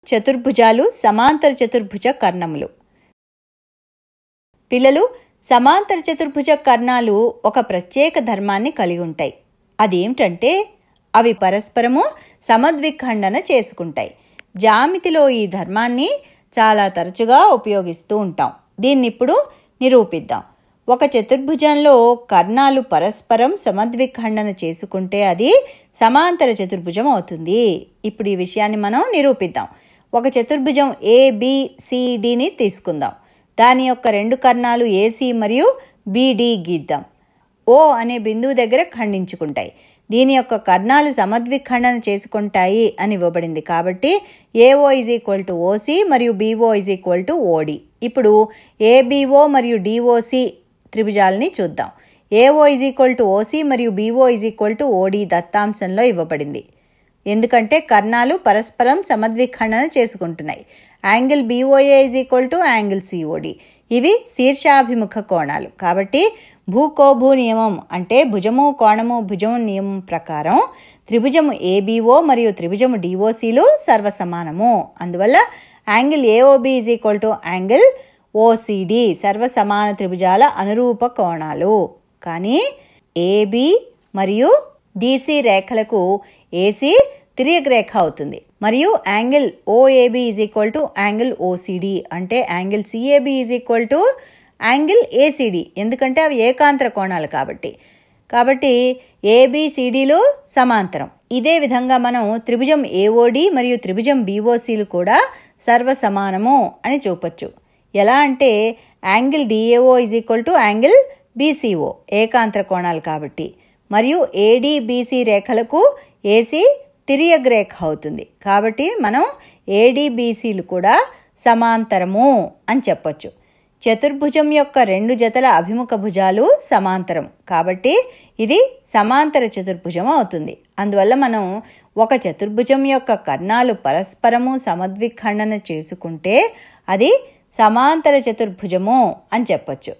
చతుర్భుజాలు సమాంతర చతుర్భుజ కర్ణములు. పిల్లలు, సమాంతర చతుర్భుజ కర్ణాలు ఒక ప్రత్యేక ధర్మాన్ని కలిగి ఉంటాయి. అదేమిటంటే అవి పరస్పరము సమద్విఖండన చేసుకుంటాయి. జ్యామితిలో ఈ ధర్మాన్ని చాలా తరచుగా ఉపయోగిస్తూ ఉంటాం. దీన్నిప్పుడు నిరూపిద్దాం. ఒక చతుర్భుజంలో కర్ణాలు పరస్పరం సమద్విఖండన చేసుకుంటే అది సమాంతర చతుర్భుజం అవుతుంది. ఇప్పుడు ఈ విషయాన్ని మనం నిరూపిద్దాం. ఒక చతుర్భుజం ABCDని తీసుకుందాం. దాని యొక్క రెండు కర్ణాలు AC మరియు BD గీద్దాం. O అనే బిందువు దగ్గర ఖండించుకుంటాయి. దీని యొక్క కర్ణాలు సమద్విఖండన చేసుకుంటాయి అని ఇవ్వబడింది. కాబట్టి AO = OC మరియు BO = OD. ఇప్పుడు ABO మరియు DOC త్రిభుజాలని చూద్దాం. AO = OC మరియు BO = OD దత్తాంశంలో ఇవ్వబడింది. ఎందుకంటే కర్ణాలు పరస్పరం సమద్విఖండన చేసుకుంటున్నాయి. Angle BOA = angle COD. ఇవి శీర్షాభిముఖ కోణాలు. కాబట్టి భూకోభూ నియమం అంటే భుజము కోణము భుజము నియమం ప్రకారం త్రిభుజము ABO మరియు త్రిభుజము DOCలు సర్వసమానము. అందువల్ల యాంగిల్ AOB = యాంగిల్ OCD సర్వసమాన త్రిభుజాల అనురూప కోణాలు. కానీ AB మరియు DC రేఖలకు AC తిర్యక్ రేఖ అవుతుంది. మరియు యాంగిల్ OAB = యాంగిల్ OCD అంటే యాంగిల్ CAB = యాంగిల్ ACD. ఎందుకంటే అవి ఏకాంతర కోణాలు కాబట్టి ABCDలు సమాంతరం. ఇదే విధంగా మనం త్రిభుజం AOD మరియు త్రిభుజం BOCలు కూడా సర్వసమానము అని చూపొచ్చు. ఎలా అంటే యాంగిల్ DAO = యాంగిల్ BCO ఏకాంతర కోణాలు కాబట్టి. మరియు ADBC రేఖలకు AC తిర్యక్ రేఖ అవుతుంది. కాబట్టి మనం ADBCలు కూడా సమాంతరము అని చెప్పొచ్చు. చతుర్భుజం యొక్క రెండు జతల అభిముఖ భుజాలు సమాంతరం కాబట్టి ఇది సమాంతర చతుర్భుజం అవుతుంది. అందువల్ల మనం ఒక చతుర్భుజం యొక్క కర్ణాలు పరస్పరము సమద్విఖండన చేసుకుంటే అది సమాంతర చతుర్భుజము అని చెప్పొచ్చు.